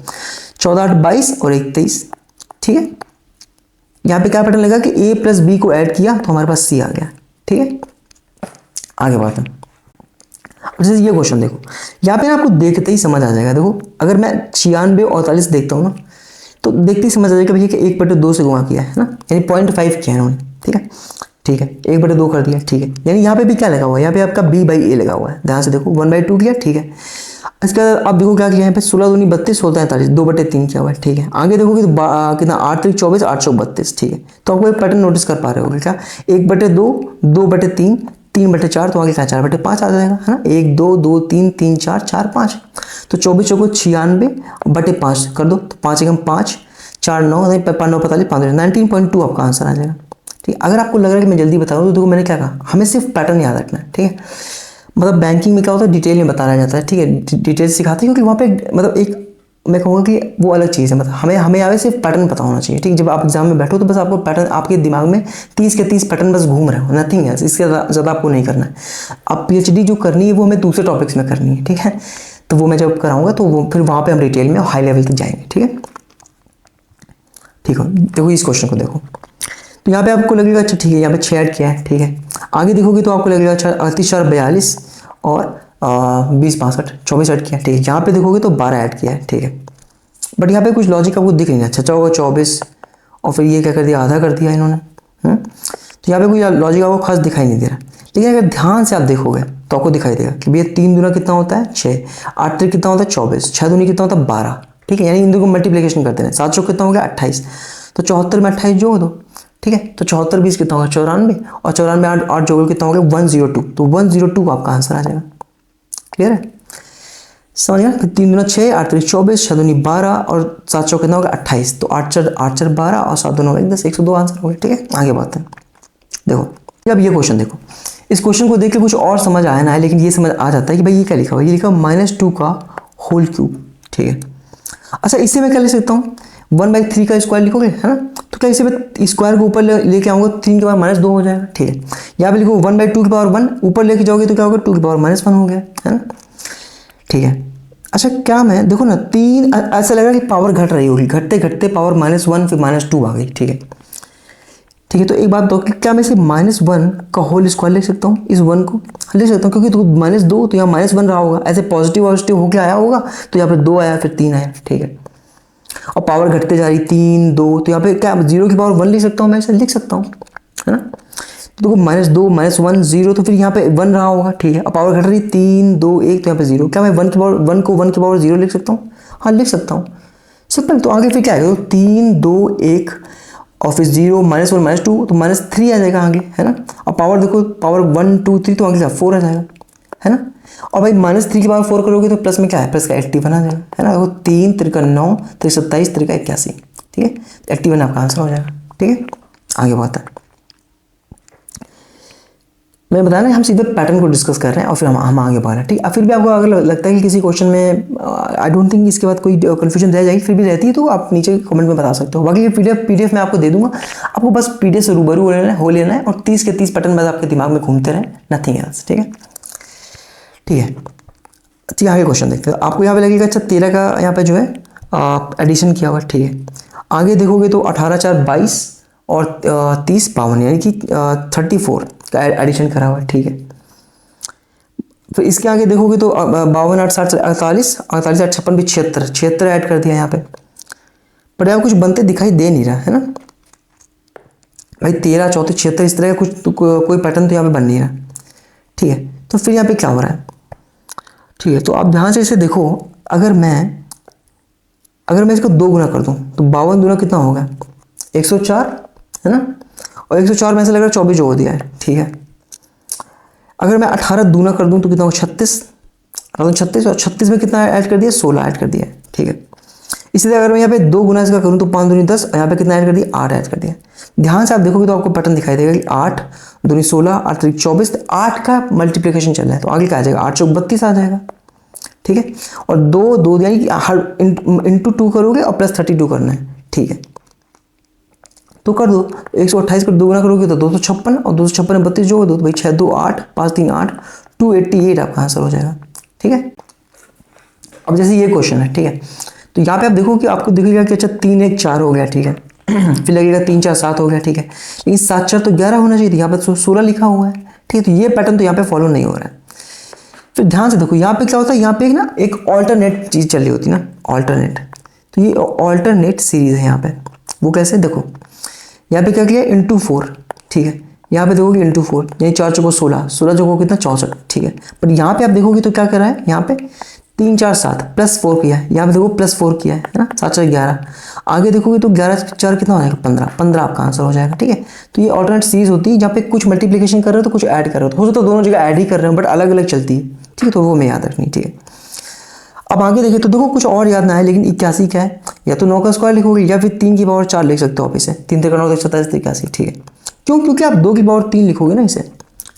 14 8 22 और 1 23। ठीक है, यहाँ पे क्या पैटर्न लगा कि a प्लस बी को ऐड किया तो हमारे पास c आ गया। ठीक है, आगे बात है। जैसे ये क्वेश्चन देखो, यहाँ पे ना आपको देखते ही समझ आ जाएगा। देखो अगर मैं 96 और 48 देखता हूँ ना, तो देखते ही समझ आ जाएगा भैया कि 1/2 से गुणा किया है ना, यानी 0.5 किया है उन्होंने। ठीक है, ठीक है, 1/2 कर दिया। ठीक है, यानी यहाँ पे भी क्या लगा हुआ है, यहाँ पे आपका b/a लगा हुआ है। ध्यान से देखो 1/2 किया। ठीक है, इसका आप देखो क्या किया, यहाँ पे 16 दूनी 32, 16 43, 2/3 किया हुआ है। ठीक है, आगे देखोगे तो कितना 8 3 24, 832। ठीक है, तो आपको एक पैटर्न नोटिस कर पा रहे होगे क्या, 1/2, 2/3, 3/4, तो आगे क्या 4/5 आ जाएगा, है ना। 1 2 2 3 3 4 4 5, तो 24 चौको 96/5 कर दो, तो 5 1 5, 4 9 9 45 5 19.2 आपका आंसर आ जाएगा। ठीक है, अगर आपको लग रहा है कि मैं जल्दी बता रहा हूँ तो देखो मैंने क्या कहा, हमें सिर्फ पैटर्न याद रखना है। ठीक है, मतलब बैंकिंग में क्या होता है डिटेल में बताया जाता है। ठीक है, डिटेल सिखाते हैं, क्योंकि वहाँ पे मतलब एक मैं कहूँगा कि वो अलग चीज़ है। मतलब हमें आगे सिर्फ पैटर्न पता होना चाहिए। ठीक, जब आप एग्जाम में बैठो तो बस आपको पैटर्न, आपके दिमाग में 30 के 30 पैटर्न बस घूम रहे हो, नथिंग है, इससे ज़्यादा आपको नहीं करना है। आप PhD जो करनी है वो हमें दूसरे टॉपिक्स में करनी है। ठीक है, तो वो मैं जब कराऊंगा तो वो फिर वहाँ पर हम डिटेल में हाई लेवल तक जाएंगे। ठीक है, ठीक है, देखो इस क्वेश्चन को देखो, तो यहाँ पे आपको लगेगा अच्छा ठीक है, यहाँ पे 6 ऐड किया है। ठीक है, आगे देखोगे तो आपको लगेगा अच्छा 38 4 42 और 20 62 24 ऐड किया। ठीक है, यहाँ पे देखोगे तो 12 ऐड किया है। ठीक है, बट यहाँ पे कुछ लॉजिक आपको दिख नहीं है। अच्छा होगा 24 और फिर ये क्या कर दिया, आधा कर दिया इन्होंने। तो यहाँ पे कोई लॉजिक आपको खास दिखाई नहीं दे रहा, लेकिन अगर ध्यान से आप देखोगे तो आपको दिखाई देगा कि भैया 3 दूना कितना होता है 6, 8 3 कितना होता है 24, 6 दूनी कितना होता है 12। ठीक है, यानी इन दोनों को मल्टीप्लिकेशन करते हैं, 7 चौक कितना हो गया 28, तो 74 में 28 जोड़ दो। ठीक है, तो 74 20 कितना होगा 94, और 94 8 जोड़ कितना हो गया 102, तो 102 आपका आंसर आ जाएगा। क्लियर है, समझ गया। 3 दूना 6, 8 3 24, 6 दूनी 12 और 7 चौक कितना होगा 28, तो 8 4 12 और 7 दोनों 10, 102 आंसर हो गया। ठीक है, आगे बात है। देखो अब ये क्वेश्चन देखो, इस क्वेश्चन को देख के कुछ और समझ आया ना है, लेकिन ये समझ आ जाता है कि भाई ये क्या लिखा हुआ है, ये लिखा -2 का होल क्यूब। ठीक है, अच्छा इससे मैं क्या लिख सकता हूँ 1/3 का स्क्वायर लिखोगे, है ना। तो तो क्या इसे मैं स्क्वायर को ऊपर लेके आऊँगा 3 के पावर -2 हो जाएगा, ठीक है। यहाँ पे लिखो 1/2 की पावर 1 ऊपर लेके जाओगे तो क्या होगा 2 की पावर -1 हो गया, है ना, ठीक है। अच्छा क्या मैं देखो ना 3 ऐसा लग रहा है कि पावर घट रही होगी, घटते घटते पावर -1 फिर -2 आ गई, ठीक है, ठीक है। तो एक बात बताओ कि क्या मैं इसे -1 का होल स्क्वायर लिख सकता हूँ, इस 1 को लिख सकता हूँ, क्योंकि तो -2 तो यहाँ -1 रहा होगा, ऐसे पॉजिटिव पॉजिटिव होके आया होगा तो यहाँ पे 2 आया फिर 3 आया, ठीक है। और पावर घटते जा रही 3 2, तो यहाँ पे क्या 0 की पावर 1 लिख सकता हूँ, मैं ऐसे लिख सकता हूँ, है ना। तो देखो -2 -1 0, तो फिर यहाँ पे 1 रहा होगा, ठीक है। और पावर घट रही 3 2 1, तो यहाँ पे 0, क्या मैं 1 की पावर 1 को 1 की पावर 0 लिख सकता हूँ, हाँ लिख सकता हूँ, सिंपल। तो आगे फिर क्या आएगा, 3 2 1 और फिर 0 -1 -2, तो -3 आ जाएगा आगे, है ना। और पावर देखो पावर 1 2 3, तो आगे क्या 4 आ जाएगा, है ना। और भाई -3 की पावर 4 करोगे तो प्लस में क्या है, प्लस का 81 आ जाएगा, है ना। देखो 3 3 9 3 27 3 81, ठीक है, 81 आपका आंसर हो जाएगा, ठीक है। आगे बढ़ता है, मैं बताया ना हम सीधे पैटर्न को डिस्कस कर रहे हैं और फिर हम आगे बढ़ रहे हैं, ठीक है। फिर भी आपको अगर लगता है कि किसी क्वेश्चन में आई डोंट थिंक इसके बाद कोई कन्फ्यूजन रह जाएगी, फिर भी रहती है तो आप नीचे कमेंट में बता सकते हो। बाकी ये पीडीएफ मैं आपको दे दूंगा, आपको बस पीडीएफ से रूबरू हो लेना है और 30 के 30 पैटर्न बस आपके दिमाग में घूमते रहे, नथिंग एल्स, ठीक है, ठीक है। ठीक है, आगे क्वेश्चन देखते हैं। आपको यहाँ पे लगेगा अच्छा 13 का यहाँ पे जो है एडिशन किया हुआ, ठीक है। आगे देखोगे तो 18 4 22 और 30 52, यानी कि 34 का एडिशन करा हुआ है, ठीक है। फिर इसके आगे देखोगे तो 52 8 60 48 48 8 56 भी 76 ऐड कर दिया यहाँ पे, पर यहाँ कुछ बनते दिखाई दे नहीं रहा, है ना भाई। 13 34 76 इस तरह का कुछ तो कोई पैटर्न तो यहाँ पे बन नहीं रहा, ठीक है। तो फिर यहाँ पे क्या हो रहा है, ठीक है। तो आप ध्यान से इसे देखो, अगर मैं इसको 2 गुना कर दूं तो 52 दूना कितना होगा 104, है ना। और 104 में ऐसा लग रहा है 24 जोड़ दिया है, ठीक है। अगर मैं 18 दूना कर दूं तो कितना होगा 36, 36 और 36 में कितना ऐड कर दिया 16 ऐड कर दिया, ठीक है। इसी तरह अगर मैं यहाँ पे 2 गुना इसका करूँ तो 5 दूनी 10 और यहाँ पे कितना ऐड कर दिया 8 ऐड कर दिया। ध्यान से आप देखोगे तो आपको पैटर्न दिखाई देगा कि 8 दूनी 16 8 3 24, 8 का मल्टीप्लिकेशन चल रहा है, तो आगे क्या आ जाएगा 8 चौक 32 आ जाएगा, ठीक है। और 2 यानी कि हर इंटू 2 करोगे और प्लस 32 करना है, ठीक है। तो कर दो 128 कर 2 गुना करोगे तो 256 और 256 में 32 जोड़ दो तो भाई 6 2 8 5 3 8 288 आपका आंसर हो जाएगा, ठीक है। अब जैसे ये क्वेश्चन है, ठीक है। तो यहाँ पे आप देखो कि आपको दिखेगा कि अच्छा 3 1 4 हो गया, ठीक है। फिर लगेगा 3 4 7 हो गया, ठीक है। लेकिन 7 4 तो 11 होना चाहिए, यहाँ पर 16 लिखा हुआ है, ठीक है। तो ये पैटर्न तो यहाँ पे फॉलो नहीं हो रहा है। फिर ध्यान से देखो यहाँ पे क्या होता है, यहाँ पे ना एक ऑल्टरनेट चीज़ चल रही होती है ना, ऑल्टरनेट। तो ये ऑल्टरनेट सीरीज है यहाँ पे, वो कैसे देखो, यहाँ पे क्या किया इंटू 4, ठीक है। यहाँ पे देखोगे इंटू 4 यानी 4 चौको 16, 16 चौको कितना 64, ठीक है। पर यहाँ पे आप देखोगे तो क्या कर रहा है, यहाँ पे 3 4 7 +4 किया है, यहाँ पे देखो +4 किया है ना, 7 4 11। आगे देखोगे तो 11 4 कितना हो जाएगा 15 आपका आंसर हो जाएगा, ठीक है। तो ये ऑल्टरनेट सीरीज होती है जहाँ पे कुछ मल्टीप्लिकेशन कर रहे हो तो कुछ ऐड कर रहे हो सकता है दोनों जगह ऐड ही कर रहे हो बट अलग अलग चलती है, ठीक है। तो वो मैं याद रखनी, ठीक है। अब आगे देखिए तो देखो कुछ और याद ना आए, लेकिन 81 क्या है, या तो 9 का स्क्वायर लिखोगे या फिर 3 की पावर 4 लिख सकते हो आप इसे, 3 3 9 27 81, ठीक है। क्यों, क्योंकि आप 2 की पावर 3 लिखोगे ना इसे,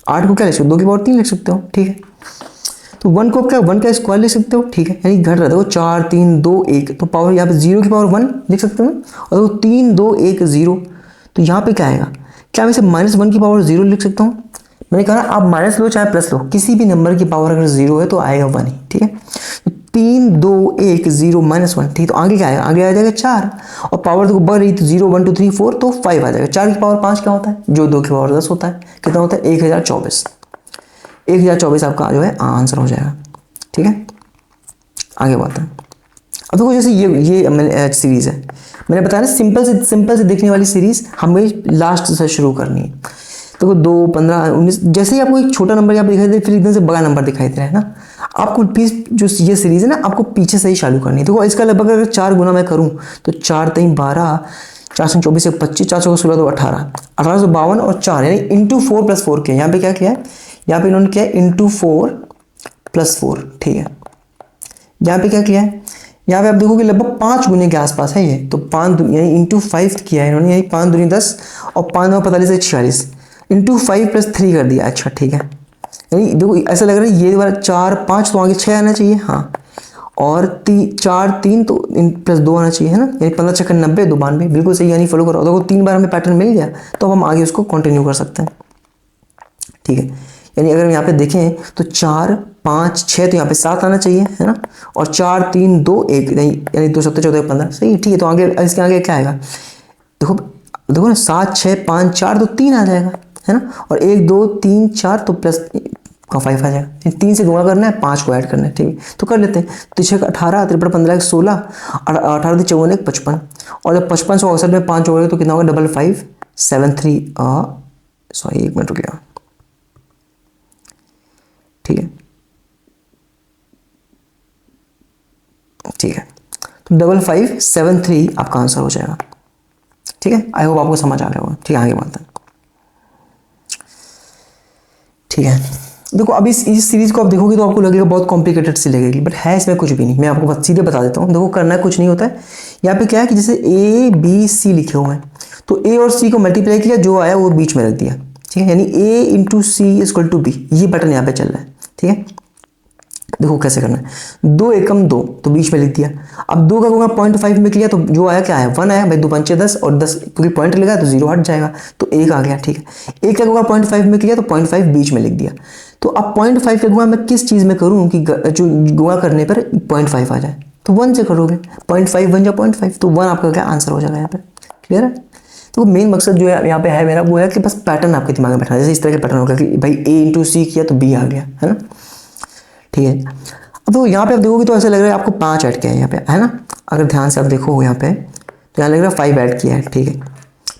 8 को क्या लिख सकते हो 2 की पावर 3 लिख सकते हो, ठीक है। तो 1 को क्या 1 का स्क्वायर लिख सकते हो, ठीक है, यानी घट रहा है देखो 4 3 2 1, तो पावर यहाँ पे 0 की पावर 1 लिख सकते हो ना, और देखो 3 2 1 0, तो यहाँ पे क्या आएगा, क्या मैं इसे -1 की पावर 0 लिख सकता हूँ। मैंने कहा आप माइनस लो चाहे प्लस लो, किसी भी नंबर की पावर अगर 0 है तो आएगा 1 ही, ठीक है। तो 3 2 1 0 -1, ठीक। तो आगे क्या आएगा, आगे आ जाएगा 4 और पावर देखो बढ़ रही तो 0 1 2 3 4 तो 5 आ जाएगा। 4 की पावर 5 क्या होता है, जो 2 की पावर 10 होता है, कितना होता है 1024, 1024 आपका जो है आंसर हो जाएगा, ठीक है। आगे बढ़ते हैं। अब देखो जैसे ये सीरीज है, मैंने बताया ना सिंपल से देखने वाली सीरीज हमें लास्ट से शुरू करनी है। देखो 2 15 19, जैसे ही आपको एक छोटा नंबर यहाँ पे दिखाई दे फिर एकदम से बड़ा नंबर दिखाई दे रहा है ना, आपको प्लीज जो ये सीरीज है ना आपको पीछे से ही चालू करनी है। देखो इसका लगभग अगर 4 गुना मैं करूँ तो 4 3 12 4 से 24 से 25 4 से 16 तो 18 1852 और 4 यानी इंटू 4 + 4 किया। यहाँ पे क्या किया है, यहाँ पे इन्होंने किया है इंटू 4 + 4, ठीक है। यहाँ पे क्या किया है, यहाँ पे आप देखोगे लगभग 5 गुने के आसपास है ये, तो 5 यानी इंटू 5 किया है इन्होंने, यानी 5 दूनी 10 और 5 9 45 46 इंटू 5 + 3 कर दिया, अच्छा ठीक है। यानी देखो ऐसा लग रहा है ये वाला 4 5 तो आगे 6 आना चाहिए, हाँ। और 4 3 तो प्लस 2 आना चाहिए, है ना, यानी 15 छक्का 90 2 92, बिल्कुल सही, यानी फॉलो करो। देखो 3 बार हमें पैटर्न मिल गया तो अब हम आगे उसको कंटिन्यू कर सकते हैं, ठीक है। यानी अगर हम यहाँ पे देखें तो 4 5 6 तो यहाँ पे 7 आना चाहिए, है ना, और 4 3 2 1 नहीं, यानी 2 7 14 15, सही है, ठीक है। तो आगे इसके आगे क्या आएगा, देखो देखो ना, 7 6 5 4 तो 3 आ जाएगा, है ना, और 1 2 3 4 तो प्लस का 5 आ जाएगा। 3 से गुणा करना है, 5 को ऐड करना है, ठीक है, तो कर लेते हैं। तो 6 18 3 15 16 और 18 54 55, और जब 55 से औसत में 5 जोड़ेंगे तो कितना होगा, 55 7 3 सॉरी 1 मिनट रुकिएगा, ठीक है, ठीक है, तो 5573 आपका आंसर हो जाएगा, ठीक है। आई होप आपको समझ आ गया होगा, ठीक है, आगे बढ़ते हैं, ठीक है। देखो अब इस सीरीज को आप देखोगे तो आपको लगेगा बहुत कॉम्प्लिकेटेड सी लगेगी, बट है इसमें कुछ भी नहीं, मैं आपको बस सीधे बता देता हूँ। देखो करना कुछ नहीं होता है, यहाँ पे क्या है कि जैसे ए बी सी लिखे हुए हैं, तो ए और सी को मल्टीप्लाई किया, जो आया वो बीच में रख दिया, ठीक है, यानी A into C equal to B, ये पैटर्न यहाँ पे चल रहा है, ठीक है। देखो कैसे करना है, 2 एकम 2 तो बीच में लिख दिया। अब 2 का गुणा 0.5 में किया तो जो आया क्या आया, 1 आया भाई, 2 पंचे 10 और 10 क्योंकि पॉइंट लगा तो 0 हट जाएगा, तो 1 आ गया, ठीक है। 1 का गुणा 0.5 में किया तो 0.5 बीच में लिख दिया। तो अब 0.5 का गुणा मैं किस चीज़ में करूँ कि जो गुणा करने पर 0.5 आ जाए, तो 1 से करोगे, 0.5 1 जा 0.5, तो 1 आपका क्या आंसर हो जाएगा यहाँ पे, क्लियर है। तो मेन मकसद जो है यहाँ पे है मेरा, वो है कि बस पैटर्न आपके दिमाग में बैठा, जैसे इस तरह के पैटर्न होगा कि भाई ए इंटू सी किया तो बी आ गया, है ना, ठीक है। अब तो यहाँ पे आप देखोगे तो ऐसा लग रहा है आपको 5 ऐड किया है यहाँ पे, है ना, अगर ध्यान से आप देखो यहाँ पे तो यहाँ लग रहा है 5 ऐड किया है, ठीक है,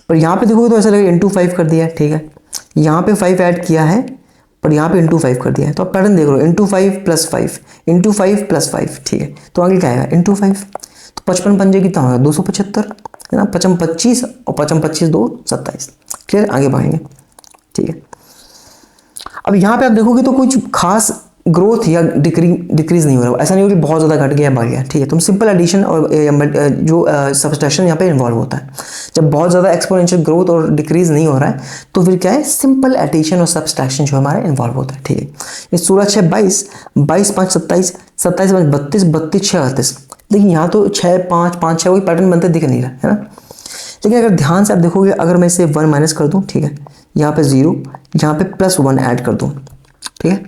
पर यहाँ पे देखोगे तो ऐसा लगेगा इंटू 5 कर दिया है, ठीक है। यहाँ पे 5 ऐड किया है पर यहाँ पे इंटू 5 कर दिया है, तो आप पैटर्न देख लो, इंटू 5 प्लस 5 इंटू 5 प्लस 5, ठीक है, तो आगे क्या आएगा, इंटू 5, तो 55 पंजे कितना होगा 275, है ना, 55 25 और 55 25 2 27, क्लियर, आगे बढ़ेंगे, ठीक है। अब यहाँ पे आप देखोगे तो कुछ खास ग्रोथ या डिक्रीज नहीं हो रहा, ऐसा नहीं हो कि बहुत ज़्यादा घट गया बढ़ गया, ठीक है। तुम सिंपल एडिशन और जो सब्सट्रैक्शन यहाँ पे इन्वॉल्व होता है, जब बहुत ज़्यादा एक्सपोनेंशियल ग्रोथ और डिक्रीज नहीं हो रहा है तो फिर क्या है, सिंपल एडिशन और सब्सट्रैक्शन जो हमारा इन्वॉल्व होता है, ठीक है। ये 16 6 22 22 5 27 27 5 32 32 6 38, लेकिन यहाँ तो 6 5 5 6 वही पैटर्न बनते दिख नहीं रहा है ना। लेकिन अगर ध्यान से आप देखोगे, अगर मैं इसे 1 माइनस कर दूँ, ठीक है, यहाँ पे 0, यहाँ पे +1 ऐड कर दूँ, ठीक है,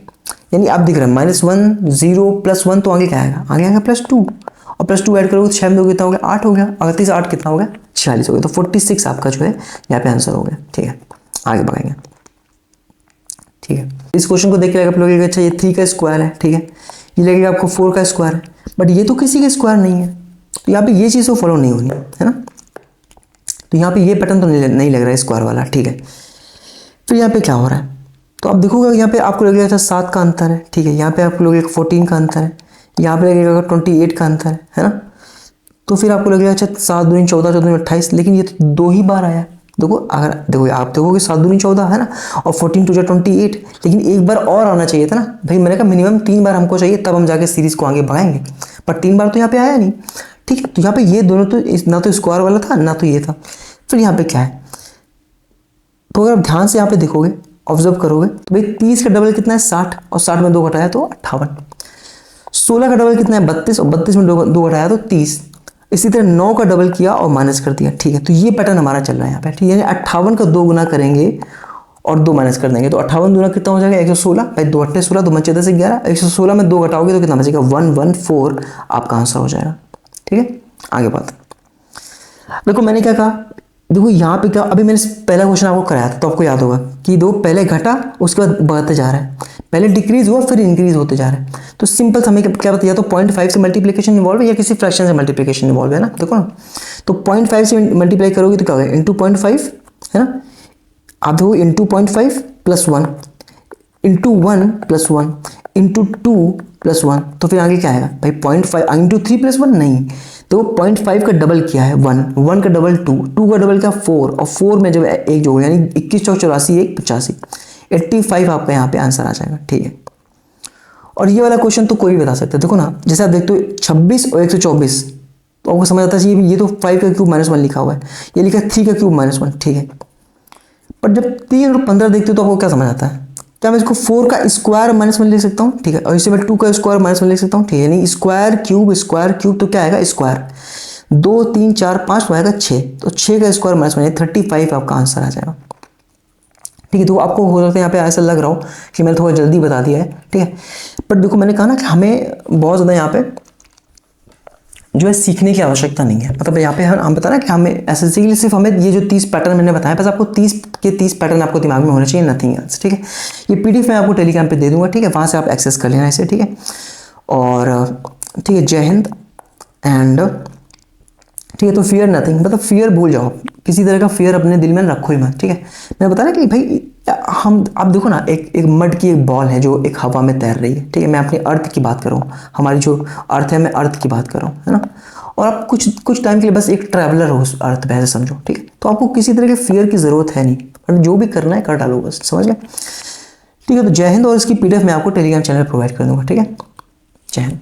यानी आप दिख रहे हैं -1 0 +1, तो आगे क्या आएगा, आगे आएगा +2, और +2 ऐड करोगे तो 6 में 2 कितना हो गया, 8 हो गया, 38 8 कितना हो गया, 46 हो गया, तो 46 आपका जो है यहाँ पे आंसर हो गया, ठीक है। आगे बढ़ेंगे, ठीक है। इस क्वेश्चन को देख के आप लगेगा अच्छा ये 3 का स्क्वायर है, ठीक है, ये लगेगा आपको 4 का स्क्वायर है, बट ये तो किसी का स्क्वायर नहीं है, तो यहाँ पे ये चीज़ तो फॉलो नहीं होनी है ना, तो यहाँ पे ये पैटर्न तो नहीं लग रहा है स्क्वायर वाला, ठीक है। फिर यहाँ पे क्या हो रहा है, तो आप देखोगे यहाँ पे आपको लगेगा था 7 का अंतर है, ठीक है, यहाँ पे आपको लगेगा 14 का अंतर है, यहाँ पे लगेगा 28 का अंतर है ना, तो फिर आपको लगेगा अच्छा 7 दूनी 14 14 दूनी 28, लेकिन ये तो 2 ही बार आया। देखो अगर देखो आप देखोगे 7 दूनी 14 है ना, और 14 2 28, लेकिन एक बार और आना चाहिए था ना भाई, मैंने कहा मिनिमम 3 बार हमको चाहिए, तब हम जाके सीरीज को आगे बढ़ाएंगे, पर 3 बार तो यहाँ पे आया नहीं, ठीक है। तो यहाँ पे ये दोनों तो ना तो स्क्वायर वाला था ना तो ये था। फिर यहाँ पे क्या है, तो अगर आप ध्यान से यहाँ पे देखोगे, ऑब्जर्व करोगे तो भाई 30 का डबल कितना है 60, और 60 में 2 घटाया तो 58। 16 का डबल कितना है 32, और 32 में 2 घटाया तो 30। इसी तरह 9 का डबल किया और माइनस कर दिया, ठीक है। तो ये पैटर्न हमारा चल रहा है यहाँ पे, ठीक है, यानी 58 का 2 गुना करेंगे और 2 माइनस कर देंगे, तो 58 दूना कितना हो जाएगा 116, भाई 2 8 16 2 5 10 11, 116 में 2 घटाओगे तो कितना बचेगा 114, आपका आंसर हो जाएगा, ठीक है। आगे बात देखो, मैंने क्या कहा, देखो यहाँ पे क्या, अभी मैंने पहला क्वेश्चन आपको कराया था तो आपको याद होगा कि दो पहले घटा उसके बाद बढ़ते जा रहा है, पहले डिक्रीज हुआ फिर इंक्रीज होते जा रहा है। तो सिंपल हमें क्या बताया, या तो 0.5 से मल्टीप्लिकेशन इन्वॉल्व है या किसी फ्रैक्शन से मल्टीप्लिकेशन इन्वॉल्व है ना, देखो ना, तो 0.5 से मल्टीप्लाई करोगे तो क्या होगा इंटू 0.5, है ना, आप देखो इंटू 0.5 + 1 इंटू 1 + 1 इंटू 2 + 1, तो फिर आगे क्या आएगा भाई 0.5 इंटू 3 + 1 नहीं, तो 0.5 का डबल किया है 1, 1 का डबल 2, 2 का डबल क्या 4, और 4 में जब एक जोड़ यानी 21 चौक 84 1 85, 85 आपका यहाँ पे आंसर आ जाएगा, ठीक है। और ये वाला क्वेश्चन तो कोई भी बता सकता है, देखो ना, जैसे आप देखते हो 26 और 124, तो आपको समझ आता है ये तो 5 का क्यूब -1 लिखा हुआ है, ये लिखा है 3 का क्यूब -1, ठीक है। पर जब 3 और 15 देखते हो तो आपको क्या समझ आता है, क्या मैं इसको 4 का स्क्वायर -1 लिख सकता हूँ, ठीक है, और इसे मैं 2 का स्क्वायर -1 लिख सकता हूँ, ठीक है, यानी स्क्वायर क्यूब तो क्या आएगा स्क्वायर, 2 3 4 5 तो आएगा 6, तो 6 का स्क्वायर -1 35 आपका आंसर आ जाएगा। ठीक है, तो आपको हो सकता है यहाँ पे ऐसा लग रहा हो कि मैंने थोड़ा जल्दी बता दिया है, ठीक है, पर देखो मैंने कहा ना कि हमें बहुत ज़्यादा यहाँ पे जो है सीखने की आवश्यकता नहीं है। मतलब यहाँ पे हम बता ना कि हमें एसएससी के लिए सिर्फ हमें ये जो 30 पैटर्न मैंने बताया, बस आपको 30 के 30 पैटर्न आपको दिमाग में होने चाहिए, नथिंग एल्स, ठीक है। ये पीडीएफ मैं आपको टेलीग्राम पे दे दूंगा, ठीक है, वहाँ से आप एक्सेस कर लेना इसे, ठीक है। और ठीक है, जय हिंद एंड ठीक है। तो फियर नथिंग, मतलब फियर भूल जाओ, किसी तरह का फियर अपने दिल में रखो ही मत, ठीक है। मैंने बताया कि भाई हम आप देखो ना, एक मड की एक बॉल है जो एक हवा में तैर रही है, ठीक है, मैं अपनी अर्थ की बात कर रहा हूँ, हमारी जो अर्थ है मैं अर्थ की बात कर रहा हूँ, है ना। और आप कुछ टाइम के लिए बस एक ट्रैवलर हो उस अर्थ पे, ऐसे समझो, ठीक है। तो आपको किसी तरह के फियर की ज़रूरत है नहीं, और जो भी करना है कर डालो बस, समझ गए, ठीक है। तो जय हिंद, और इसकी पीडीएफ मैं आपको टेलीग्राम चैनल प्रोवाइड कर दूंगा, ठीक है। जय हिंद।